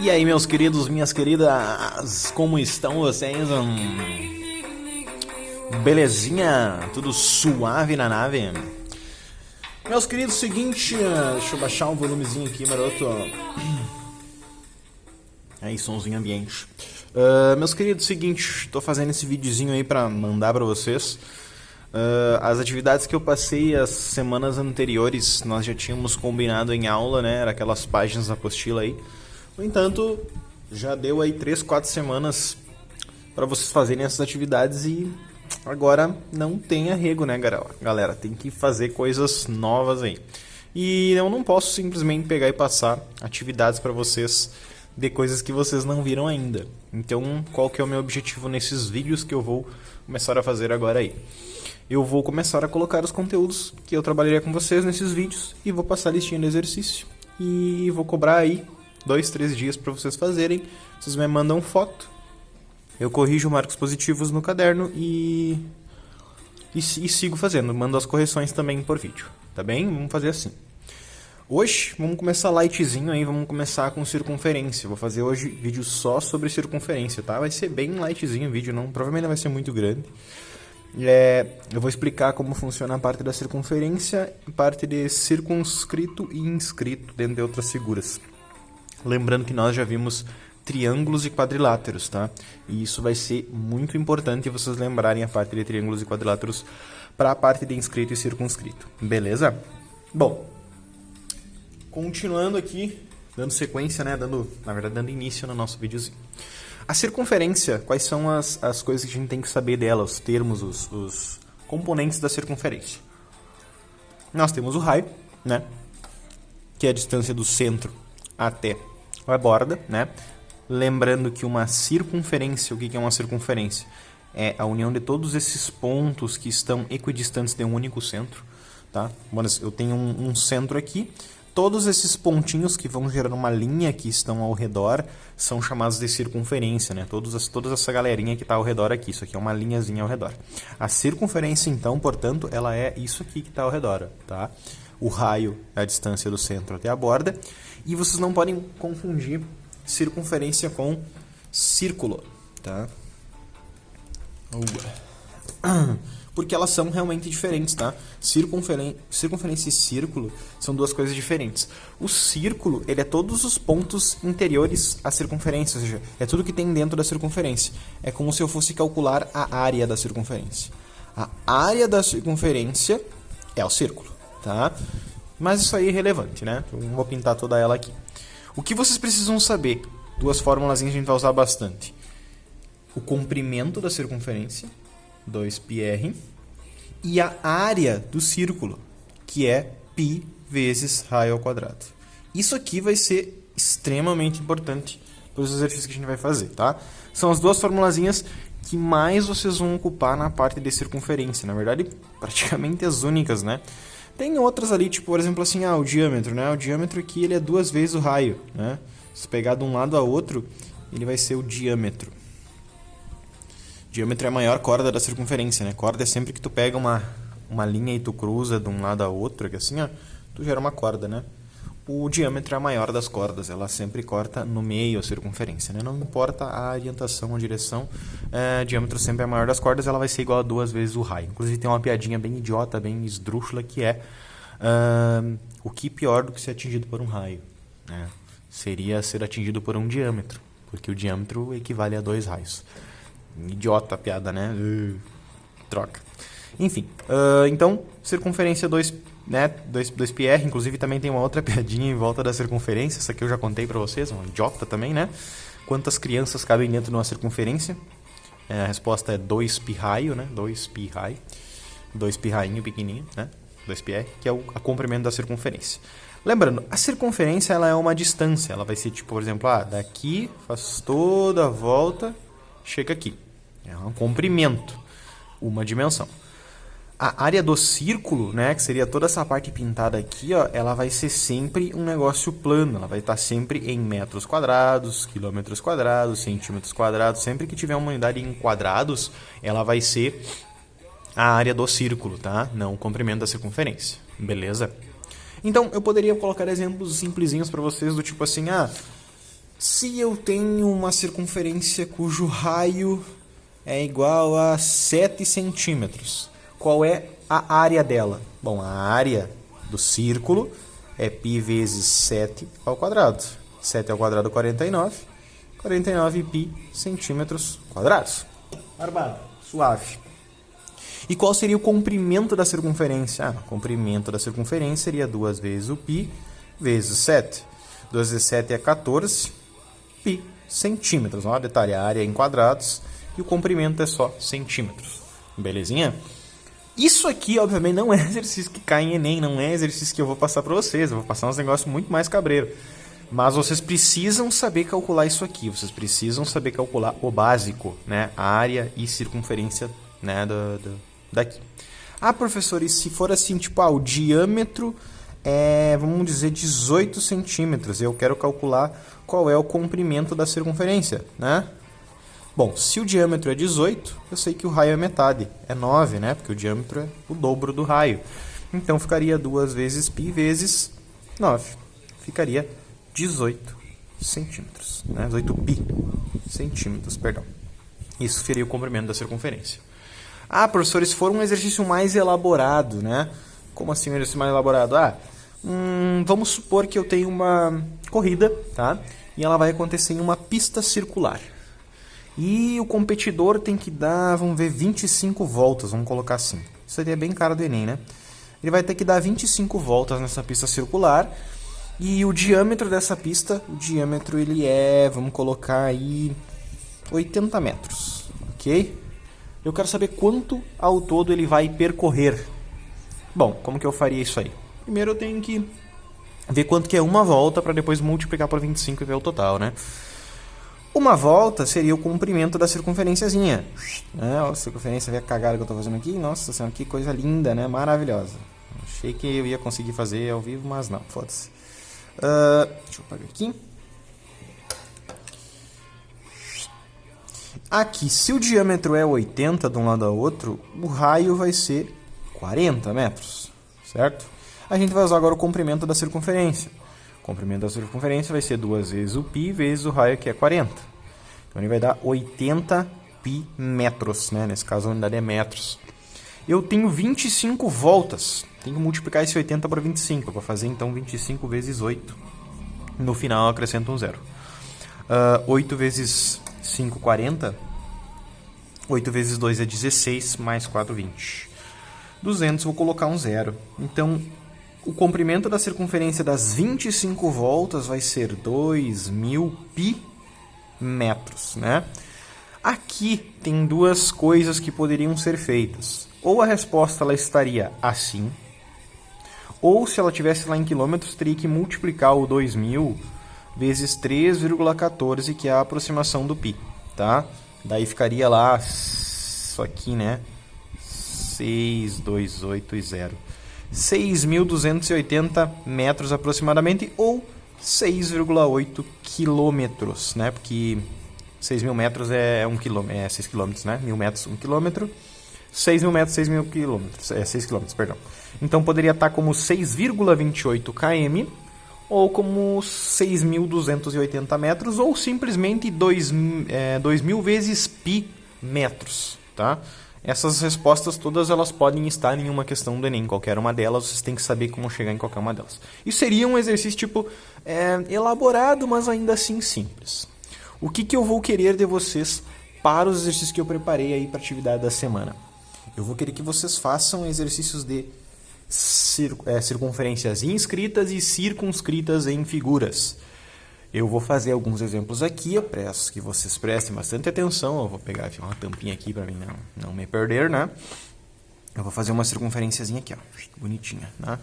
E aí, meus queridos, minhas queridas, como estão vocês? Belezinha? Tudo suave na nave? Meus queridos, seguinte, deixa eu baixar um volumezinho aqui, maroto. Aí, somzinho ambiente. Meus queridos, seguinte, tô fazendo esse videozinho aí pra mandar pra vocês. As atividades que eu passei as semanas anteriores, nós já tínhamos combinado em aula, né? Era aquelas páginas da apostila aí. No entanto, já deu aí 3, 4 semanas para vocês fazerem essas atividades e agora não tem arrego, né, galera? Tem que fazer coisas novas aí. E eu não posso simplesmente pegar e passar atividades para vocês de coisas que vocês não viram ainda. Então, qual que é o meu objetivo nesses vídeos que eu vou começar a fazer agora aí? Eu vou começar a colocar os conteúdos que eu trabalharia com vocês nesses vídeos e vou passar a listinha de exercício. E vou cobrar aí 2, 3 dias para vocês fazerem. Vocês me mandam foto, eu corrijo marcos positivos no caderno e sigo fazendo. Mando as correções também por vídeo, tá bem? Vamos fazer assim. Hoje vamos começar lightzinho aí, vamos começar com circunferência. Vou fazer hoje vídeo só sobre circunferência, tá? Vai ser bem lightzinho o vídeo, provavelmente não vai ser muito grande. Eu vou explicar como funciona a parte da circunferência, parte de circunscrito e inscrito, dentro de outras figuras. Lembrando que nós já vimos triângulos e quadriláteros, tá? E isso vai ser muito importante vocês lembrarem a parte de triângulos e quadriláteros para a parte de inscrito e circunscrito. Beleza? Bom, continuando aqui, dando sequência, né? Dando início no nosso videozinho. A circunferência, quais são as coisas que a gente tem que saber dela, os termos, os componentes da circunferência? Nós temos o raio, né? Que é a distância do centro até a borda, né? Lembrando que uma circunferência, o que é uma circunferência? É a união de todos esses pontos que estão equidistantes de um único centro, tá? Eu tenho um centro aqui, todos esses pontinhos que vão gerar uma linha que estão ao redor são chamados de circunferência, né? Toda essa galerinha que está ao redor aqui, isso aqui é uma linhazinha ao redor. A circunferência, então, portanto, ela é isso aqui que está ao redor, tá? O raio é a distância do centro até a borda. E vocês não podem confundir circunferência com círculo, tá? Porque elas são realmente diferentes, tá? Circunferência e círculo são duas coisas diferentes. O círculo, ele é todos os pontos interiores à circunferência, ou seja, é tudo que tem dentro da circunferência. É como se eu fosse calcular a área da circunferência. A área da circunferência é o círculo, tá? Mas isso aí é irrelevante, né? Eu não vou pintar toda ela aqui. O que vocês precisam saber? Duas fórmulas que a gente vai usar bastante. O comprimento da circunferência, 2πr, e a área do círculo, que é π vezes raio ao quadrado. Isso aqui vai ser extremamente importante para os exercícios que a gente vai fazer, tá? São as duas formulazinhas que mais vocês vão ocupar na parte de circunferência. Na verdade, praticamente as únicas, né? Tem outras ali, tipo, por exemplo, assim, o diâmetro, né? O diâmetro aqui, ele é 2 vezes o raio, né? Se pegar de um lado a outro, ele vai ser o diâmetro. Diâmetro é a maior corda da circunferência, né? Corda é sempre que tu pega uma linha e tu cruza de um lado a outro, que assim, tu gera uma corda, né? O diâmetro é a maior das cordas, ela sempre corta no meio a circunferência, né? Não importa a orientação, a direção, diâmetro sempre é a maior das cordas, ela vai ser igual a 2 vezes o raio. Inclusive tem uma piadinha bem idiota, bem esdrúxula, que é o que pior do que ser atingido por um raio, né? Seria ser atingido por um diâmetro, porque o diâmetro equivale a 2 raios. Idiota a piada, né? Troca. Enfim, então, circunferência 2, né? 2πr, inclusive também tem uma outra piadinha em volta da circunferência, essa aqui eu já contei pra vocês, uma idiota também, né? Quantas crianças cabem dentro de uma circunferência? A resposta é 2π raio, né? 2π raio, 2π rainho pequenininho, né? 2πr, que é o comprimento da circunferência. Lembrando, a circunferência ela é uma distância, ela vai ser tipo, por exemplo, daqui faz toda a volta, chega aqui. É um comprimento, uma dimensão. A área do círculo, né, que seria toda essa parte pintada aqui, ela vai ser sempre um negócio plano. Ela vai estar sempre em metros quadrados, quilômetros quadrados, centímetros quadrados. Sempre que tiver uma unidade em quadrados, ela vai ser a área do círculo, tá? Não o comprimento da circunferência. Beleza? Então, eu poderia colocar exemplos simplesinhos para vocês do tipo assim, Se eu tenho uma circunferência cujo raio é igual a 7 centímetros, qual é a área dela? Bom, a área do círculo é π vezes 7 ao quadrado. 7 ao quadrado, 49. 49 π centímetros quadrados. Barbado, suave. E qual seria o comprimento da circunferência? O comprimento da circunferência seria 2 vezes o π vezes 7. 2 vezes 7 é 14 π centímetros. Ó, detalhe, a área é em quadrados e o comprimento é só centímetros. Belezinha? Isso aqui, obviamente, não é exercício que cai em Enem, não é exercício que eu vou passar para vocês. Eu vou passar uns negócios muito mais cabreiro. Mas vocês precisam saber calcular isso aqui. Vocês precisam saber calcular o básico, né? A área e circunferência, né, daqui. Ah, professor, e se for assim, tipo, o diâmetro é, vamos dizer, 18 centímetros. Eu quero calcular qual é o comprimento da circunferência, né? Bom, se o diâmetro é 18, eu sei que o raio é metade, é 9, né? Porque o diâmetro é o dobro do raio. Então, ficaria 2 vezes π vezes 9. Ficaria 18 centímetros, né? 18 π centímetros, perdão. Isso seria o comprimento da circunferência. Ah, professor, se for um exercício mais elaborado, né? Como assim um exercício mais elaborado? Vamos supor que eu tenho uma corrida, tá? E ela vai acontecer em uma pista circular. E o competidor tem que dar, vamos ver, 25 voltas, vamos colocar assim. Isso seria bem cara do Enem, né? Ele vai ter que dar 25 voltas nessa pista circular. E o diâmetro dessa pista, o diâmetro ele é, vamos colocar aí, 80 metros, ok? Eu quero saber quanto ao todo ele vai percorrer. Bom, como que eu faria isso aí? Primeiro eu tenho que ver quanto que é uma volta para depois multiplicar por 25 e ver o total, né? Uma volta seria o comprimento da circunferênciazinha. A circunferência, vê a cagada que eu estou fazendo aqui? Nossa senhora, que coisa linda, né? Maravilhosa. Achei que eu ia conseguir fazer ao vivo, mas não, foda-se. Deixa eu apagar aqui. Aqui, se o diâmetro é 80 de um lado ao outro, o raio vai ser 40 metros, certo? A gente vai usar agora o comprimento da circunferência. O comprimento da circunferência vai ser 2 vezes o π vezes o raio, que é 40. Então, ele vai dar 80 π metros, né? Nesse caso, a unidade é metros. Eu tenho 25 voltas. Tenho que multiplicar esse 80 por 25. Eu vou fazer, então, 25 vezes 8. No final, eu acrescento um zero. 8 vezes 5, 40. 8 vezes 2 é 16, mais 4, 20. 200, vou colocar um zero. Então, o comprimento da circunferência das 25 voltas vai ser 2.000 π metros, né? Aqui tem duas coisas que poderiam ser feitas. Ou a resposta ela estaria assim, ou se ela estivesse lá em quilômetros, teria que multiplicar o 2.000 vezes 3,14, que é a aproximação do π, tá? Daí ficaria lá, isso aqui, né? 6.280. 6.280 metros aproximadamente, ou 6,8 quilômetros, né? Porque 6.000 metros é 1 quilômetro, é 6 quilômetros, né? 1.000 metros, 1 quilômetro. 6.000 metros, 6.000 quilômetros, 6 quilômetros, perdão. Então poderia estar como 6,28 km, ou como 6.280 metros, ou simplesmente 2.000 vezes π metros, tá? Essas respostas todas elas podem estar em uma questão do Enem, qualquer uma delas, vocês têm que saber como chegar em qualquer uma delas. Isso seria um exercício tipo elaborado, mas ainda assim simples. O que eu vou querer de vocês para os exercícios que eu preparei aí para a atividade da semana? Eu vou querer que vocês façam exercícios de circunferências inscritas e circunscritas em figuras. Eu vou fazer alguns exemplos aqui, eu peço que vocês prestem bastante atenção. Eu vou pegar uma tampinha aqui para mim não me perder, né? Eu vou fazer uma circunferenciazinha aqui, ó, bonitinha, né?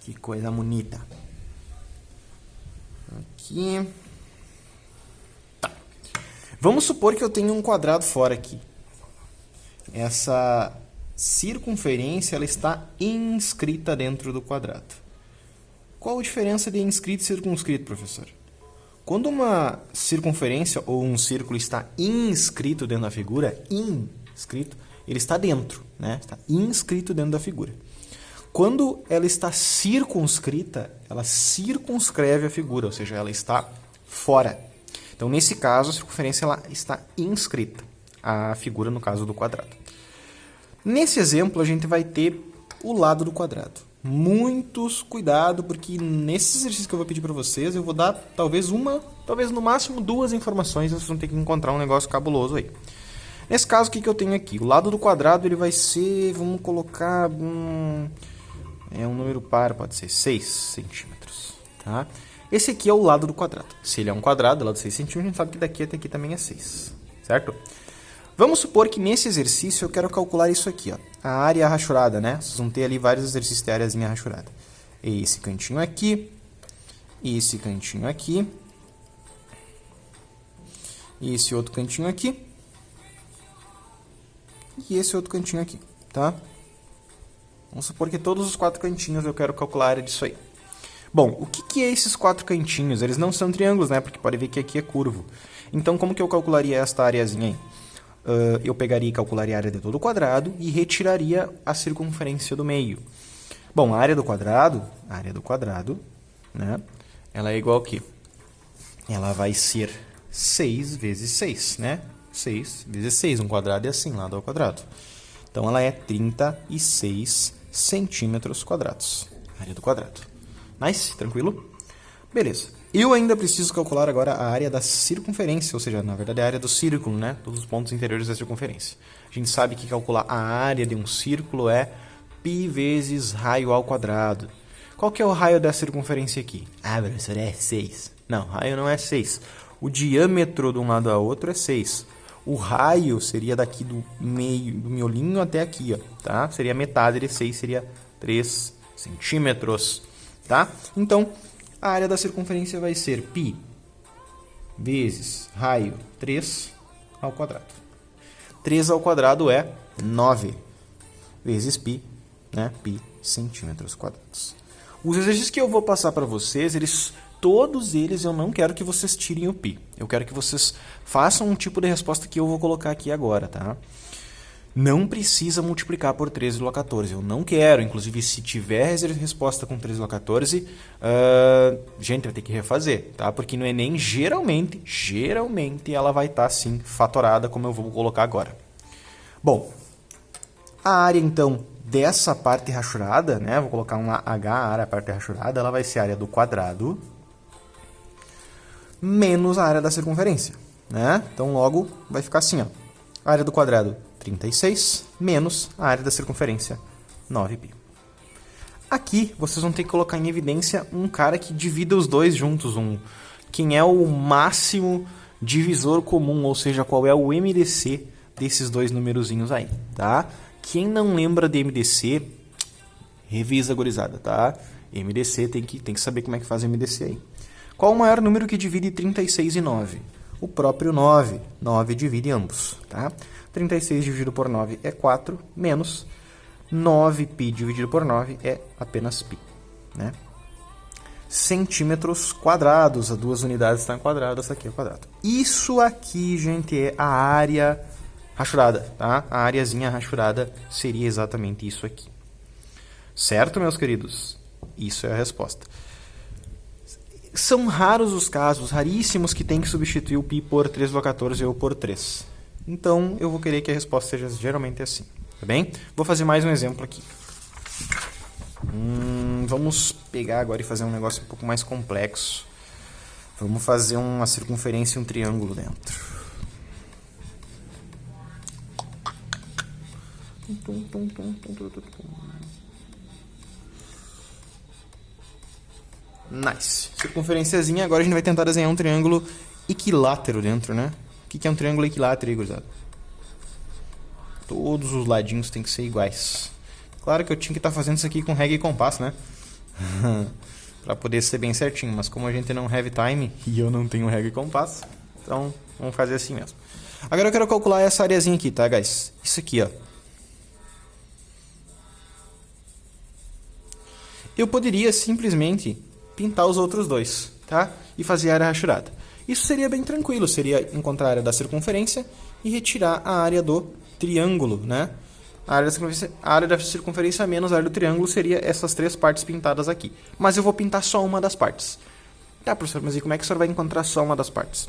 Que coisa bonita. Aqui. Tá. Vamos supor que eu tenho um quadrado fora aqui. Essa circunferência ela está inscrita dentro do quadrado. Qual a diferença de inscrito e circunscrito, professor? Quando uma circunferência ou um círculo está inscrito dentro da figura, inscrito, ele está dentro, né? Está inscrito dentro da figura. Quando ela está circunscrita, ela circunscreve a figura, ou seja, ela está fora. Então, nesse caso, a circunferência ela está inscrita, a figura no caso do quadrado. Nesse exemplo, a gente vai ter o lado do quadrado. Muitos cuidado, porque nesse exercício que eu vou pedir para vocês, eu vou dar talvez no máximo 2 informações, vocês vão ter que encontrar um negócio cabuloso aí. Nesse caso, o que eu tenho aqui? O lado do quadrado ele vai ser, vamos colocar, é um número par, pode ser 6 centímetros. Tá? Esse aqui é o lado do quadrado. Se ele é um quadrado, lado de 6 centímetros, a gente sabe que daqui até aqui também é 6. Certo? Vamos supor que nesse exercício eu quero calcular isso aqui, ó, a área rachurada, né? Vocês vão ter ali vários exercícios de áreazinha rachurada. Esse cantinho aqui, esse cantinho aqui, esse outro cantinho aqui e esse outro cantinho aqui, tá? Vamos supor que todos os 4 cantinhos eu quero calcular a área disso aí. Bom, o que é esses 4 cantinhos? Eles não são triângulos, né? Porque pode ver que aqui é curvo. Então, como que eu calcularia esta areazinha aí? Eu pegaria e calcularia a área de todo o quadrado e retiraria a circunferência do meio. Bom, a área do quadrado, né? Ela é igual a quê? Ela vai ser 6 vezes 6, né? 6 vezes 6, um quadrado é assim, lado ao quadrado. Então, ela é 36 centímetros quadrados, área do quadrado. Nice? Tranquilo? Beleza. Eu ainda preciso calcular agora a área da circunferência, ou seja, na verdade a área do círculo, né? Todos os pontos interiores da circunferência. A gente sabe que calcular a área de um círculo é π vezes raio ao quadrado. Qual que é o raio da circunferência aqui? Ah, professor, é 6. Não, raio não é 6. O diâmetro de um lado ao outro é 6. O raio seria daqui do meio, do miolinho até aqui, ó, tá? Seria metade de 6, seria 3 centímetros, tá? Então, a área da circunferência vai ser π vezes raio 3 ao quadrado. 3 ao quadrado é 9 vezes π, né? Π centímetros quadrados. Os exercícios que eu vou passar para vocês, todos eles eu não quero que vocês tirem o π. Eu quero que vocês façam um tipo de resposta que eu vou colocar aqui agora, tá? Não precisa multiplicar por 13,14. Eu não quero. Inclusive, se tiver resposta com 13,14, gente, vai ter que refazer, tá? Porque no Enem, geralmente ela vai estar, sim, fatorada, como eu vou colocar agora. Bom, a área, então, dessa parte rachurada, né? Vou colocar um H, a área, a parte rachurada, ela vai ser a área do quadrado menos a área da circunferência, né? Então, logo, vai ficar assim, ó. A área do quadrado, 36, menos a área da circunferência, 9π. Aqui, vocês vão ter que colocar em evidência um cara que divida os dois juntos. Quem é o máximo divisor comum, ou seja, qual é o MDC desses dois numerozinhos aí, tá? Quem não lembra de MDC, revisa, gurizada, tá? MDC, tem que saber como é que faz o MDC aí. Qual o maior número que divide 36 e 9? O próprio 9. 9 divide ambos, tá? 36 dividido por 9 é 4, menos 9π dividido por 9 é apenas π, né? Centímetros quadrados, as duas unidades estão quadradas, essa aqui é quadrado. Isso aqui, gente, é a área rachurada, tá? A areazinha rachurada seria exatamente isso aqui. Certo, meus queridos? Isso é a resposta. São raros os casos, raríssimos, que tem que substituir o π por 3,14 ou por 3. Então, eu vou querer que a resposta seja geralmente assim, tá bem? Vou fazer mais um exemplo aqui. Vamos pegar agora e fazer um negócio um pouco mais complexo. Vamos fazer uma circunferência e um triângulo dentro. Nice. Circunferenciazinha. Agora a gente vai tentar desenhar um triângulo equilátero dentro, né? O que é um triângulo equilátero aí, gurizada? Todos os ladinhos têm que ser iguais. Claro que eu tinha que estar fazendo isso aqui com régua e compasso, né? Pra poder ser bem certinho. Mas como a gente não have time e eu não tenho régua e compasso, então vamos fazer assim mesmo. Agora eu quero calcular essa areazinha aqui, tá, guys? Isso aqui, ó. Eu poderia simplesmente pintar os outros dois, tá? E fazer a área rachurada. Isso seria bem tranquilo, seria encontrar a área da circunferência e retirar a área do triângulo, né? A área da circunferência menos a área do triângulo seria essas 3 partes pintadas aqui. Mas eu vou pintar só uma das partes. Tá, professor, mas e como é que o senhor vai encontrar só uma das partes?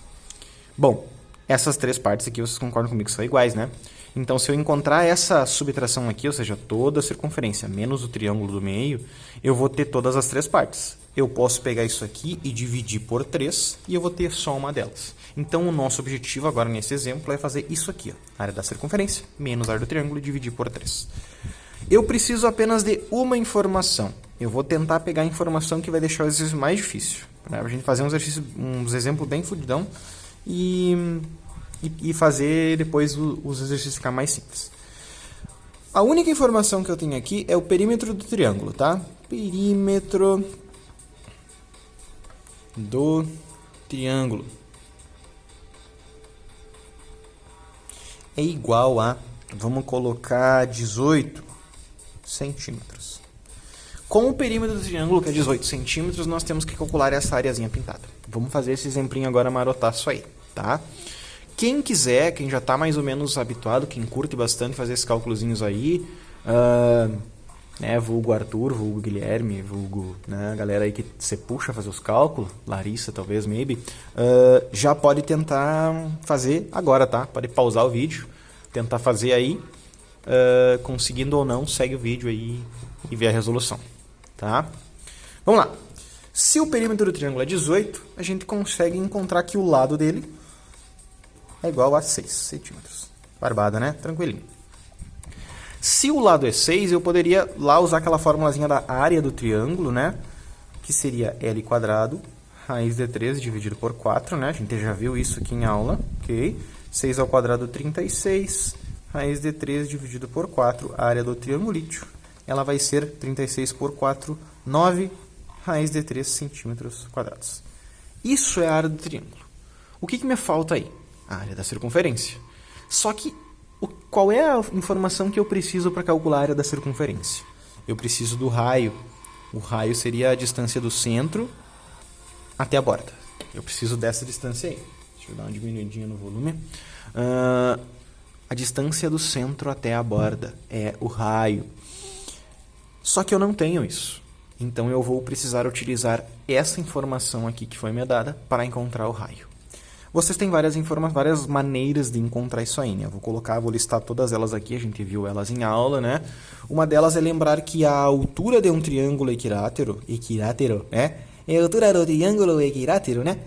Bom, essas 3 partes aqui, vocês concordam comigo que são iguais, né? Então, se eu encontrar essa subtração aqui, ou seja, toda a circunferência menos o triângulo do meio, eu vou ter todas as 3 partes. Eu posso pegar isso aqui e dividir por 3 e eu vou ter só uma delas. Então, o nosso objetivo agora nesse exemplo é fazer isso aqui, ó, a área da circunferência menos a área do triângulo e dividir por 3. Eu preciso apenas de uma informação. Eu vou tentar pegar a informação que vai deixar o exercício mais difícil. Né? A gente fazer uns exemplos bem fudidão e fazer depois os exercícios ficar mais simples. A única informação que eu tenho aqui é o perímetro do triângulo, tá? Perímetro do triângulo é igual a, vamos colocar 18 centímetros. Com o perímetro do triângulo, que é 18 centímetros, nós temos que calcular essa areazinha pintada. Vamos fazer esse exemplinho agora marotaço aí, tá? Quem quiser, quem já está mais ou menos habituado, quem curte bastante fazer esses cálculozinhos aí, vulgo Arthur, vulgo Guilherme, vulgo, né, a galera aí que você puxa fazer os cálculos, Larissa talvez, maybe, já pode tentar fazer agora, tá? Pode pausar o vídeo, tentar fazer aí, conseguindo ou não, segue o vídeo aí e vê a resolução, tá? Vamos lá. Se o perímetro do triângulo é 18, a gente consegue encontrar que o lado dele é igual a 6 centímetros. Barbada, né? Tranquilinho. Se o lado é 6, eu poderia lá usar aquela formulazinha da área do triângulo, né? Que seria L quadrado, raiz de 3 dividido por 4, né? A gente já viu isso aqui em aula, ok? 6 ao quadrado, 36. Raiz de 3 dividido por 4, a área do triangulíteo. Ela vai ser 36 por 4, 9, raiz de 3 centímetros quadrados. Isso é a área do triângulo. O que me falta aí? A área da circunferência. Só que, qual é a informação que eu preciso para calcular a área da circunferência? Eu preciso do raio. O raio seria a distância do centro até a borda. Eu preciso dessa distância aí. Deixa eu dar uma diminuidinha no volume. A distância do centro até a borda é o raio. Só que eu não tenho isso. Então eu vou precisar utilizar essa informação aqui que foi me dada para encontrar o raio. Vocês têm várias maneiras de encontrar isso aí, né? Vou listar todas elas aqui, a gente viu elas em aula, né? Uma delas é lembrar que a altura de um triângulo equilátero, né? É a altura do triângulo equilátero, né?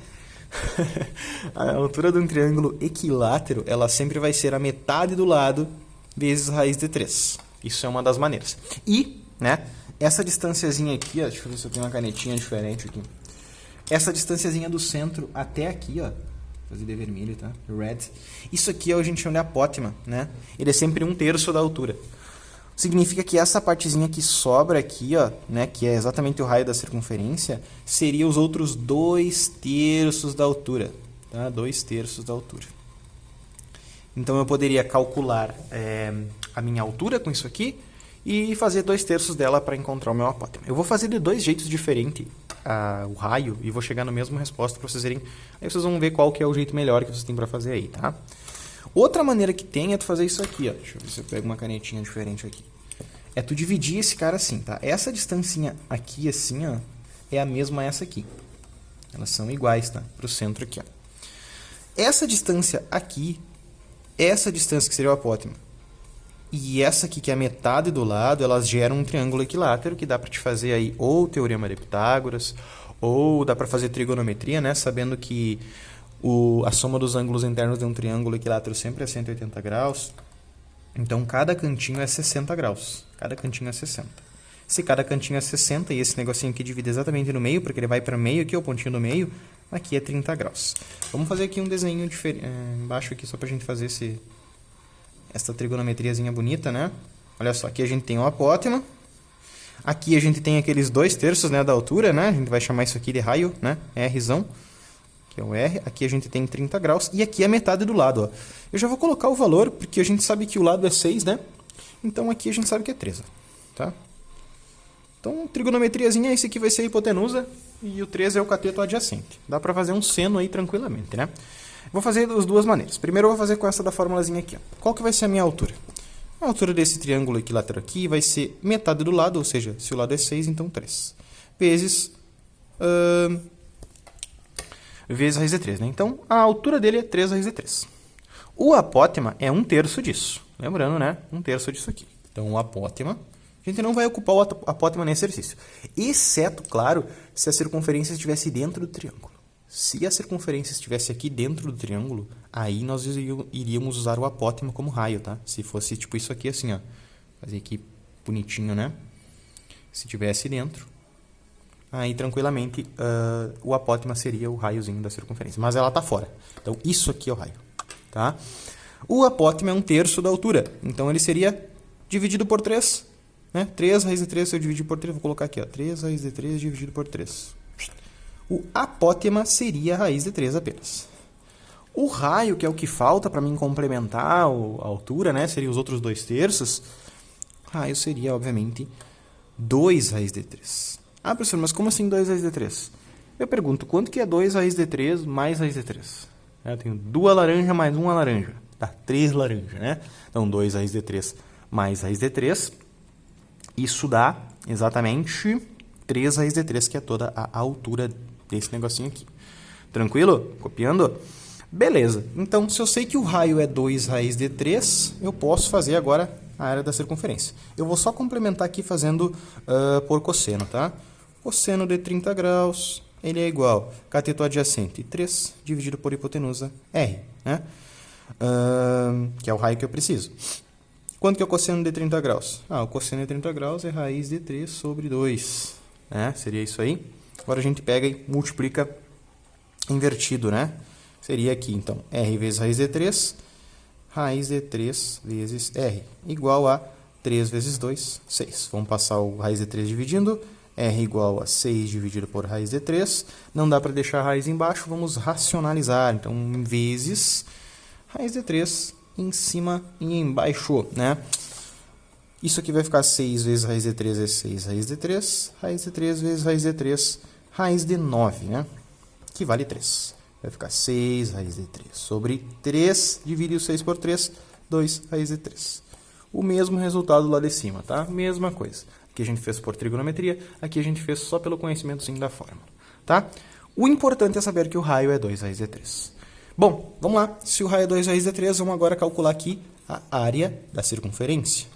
A altura de um triângulo equilátero, ela sempre vai ser a metade do lado vezes raiz de 3. Isso é uma das maneiras. E, né? Essa distanciazinha aqui, ó, deixa eu ver se eu tenho uma canetinha diferente aqui. Essa distanciazinha do centro até aqui, ó. Fazer de vermelho, tá? Red. Isso aqui a gente chama de apótema, né? Ele é sempre 1/3 da altura. Significa que essa partezinha que sobra aqui, ó, né? Que é exatamente o raio da circunferência, seria os outros 2/3 da altura, tá? 2/3 da altura. Então eu poderia calcular a minha altura com isso aqui e fazer 2/3 dela para encontrar o meu apótema. Eu vou fazer de 2 jeitos diferentes o raio e vou chegar na mesma resposta para vocês verem. Aí vocês vão ver qual que é o jeito melhor que vocês têm para fazer aí, tá? Outra maneira que tem é tu fazer isso aqui, ó. Deixa eu ver se eu pego uma canetinha diferente aqui. É tu dividir esse cara assim, tá? Essa distancinha aqui assim, ó, é a mesma essa aqui. Elas são iguais, tá? Pro centro aqui, ó. Essa distância aqui, essa distância que seria o apótema, e essa aqui, que é a metade do lado, elas geram um triângulo equilátero, que dá para te fazer aí ou o Teorema de Pitágoras, ou dá para fazer trigonometria, né? Sabendo que a soma dos ângulos internos de um triângulo equilátero sempre é 180 graus. Então, cada cantinho é 60 graus. Cada cantinho é 60. Se cada cantinho é 60, e esse negocinho aqui divide exatamente no meio, porque ele vai para o meio aqui, o pontinho do meio, aqui é 30 graus. Vamos fazer aqui um desenho embaixo aqui, só para a gente fazer essa trigonometriazinha bonita, né? Olha só, aqui a gente tem o apótema. Aqui a gente tem aqueles 2/3, né, da altura, né? A gente vai chamar isso aqui de raio, né? Rzão, que é o R. Aqui a gente tem 30 graus. E aqui é a metade do lado, ó. Eu já vou colocar o valor, porque a gente sabe que o lado é 6, né? Então aqui a gente sabe que é 3, ó, tá? Então, trigonometriazinha, esse aqui vai ser a hipotenusa e o 3 é o cateto adjacente. Dá pra fazer um seno aí tranquilamente, né? Vou fazer das duas maneiras. Primeiro eu vou fazer com essa da formulazinha aqui, ó. Qual que vai ser a minha altura? A altura desse triângulo equilátero aqui vai ser metade do lado, ou seja, se o lado é 6, então 3. Vezes raiz de 3, né? Então, a altura dele é 3 raiz de 3. O apótema é 1/3 disso. Lembrando, né? 1/3 disso aqui. Então, o apótema... A gente não vai ocupar o apótema nesse exercício. Exceto, claro, se a circunferência estivesse dentro do triângulo. Se a circunferência estivesse aqui dentro do triângulo, aí nós iríamos usar o apótema como raio, tá? Se fosse tipo isso aqui, assim, ó. Fazer aqui bonitinho, né? Se tivesse dentro, aí tranquilamente o apótema seria o raiozinho da circunferência. Mas ela tá fora. Então, isso aqui é o raio, tá? O apótema é 1/3 da altura. Então, ele seria dividido por 3. Né? 3 raiz de 3, se eu dividir por 3, vou colocar aqui, ó, 3 raiz de 3 dividido por 3. O apótema seria a raiz de 3 apenas. O raio, que é o que falta para mim complementar a altura, né? Seria os outros 2/3. O raio seria, obviamente, 2 raiz de 3. Ah, professor, mas como assim 2 raiz de 3? Eu pergunto, quanto que é 2 raiz de 3 mais raiz de 3? Eu tenho 2 laranjas mais 1 laranja. Dá 3 laranjas, né? Então, 2 raiz de 3 mais raiz de 3... Isso dá exatamente 3 raiz de 3, que é toda a altura desse negocinho aqui. Tranquilo? Copiando? Beleza. Então, se eu sei que o raio é 2 raiz de 3, eu posso fazer agora a área da circunferência. Eu vou só complementar aqui fazendo por cosseno, tá? Cosseno de 30 graus, ele é igual a cateto adjacente 3 dividido por hipotenusa R, né? Que é o raio que eu preciso. Quanto que é o cosseno de 30 graus? O cosseno de 30 graus é raiz de 3 sobre 2. Né? Seria isso aí. Agora a gente pega e multiplica invertido, né? Seria aqui, então, R vezes raiz de 3, raiz de 3 vezes R, igual a 3 vezes 2, 6. Vamos passar o raiz de 3 dividindo. R igual a 6 dividido por raiz de 3. Não dá para deixar a raiz embaixo, vamos racionalizar. Então, vezes raiz de 3 em cima e embaixo, né? Isso aqui vai ficar 6 vezes raiz de 3 é 6 raiz de 3. Raiz de 3 vezes raiz de 3, raiz de 9, né? Que vale 3. Vai ficar 6 raiz de 3 sobre 3, divide o 6 por 3, 2 raiz de 3. O mesmo resultado lá de cima, tá? Mesma coisa. Aqui a gente fez por trigonometria, aqui a gente fez só pelo conhecimentozinho da fórmula, tá? O importante é saber que o raio é 2 raiz de 3. Bom, vamos lá. Se o raio é 2 raiz de 3, vamos agora calcular aqui a área da circunferência.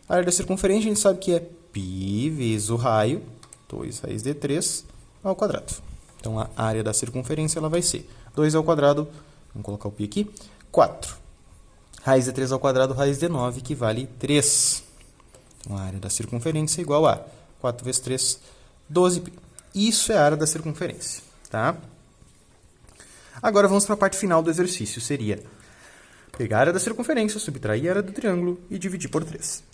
A área da circunferência a gente sabe que é π vezes o raio, 2 raiz de 3, ao quadrado. Então, a área da circunferência ela vai ser 2 ao quadrado, vamos colocar o π aqui, 4. Raiz de 3 ao quadrado, raiz de 9, que vale 3. Então, a área da circunferência é igual a 4 vezes 3, 12π. Isso é a área da circunferência, tá? Agora vamos para a parte final do exercício. Seria pegar a área da circunferência, subtrair a área do triângulo e dividir por 3.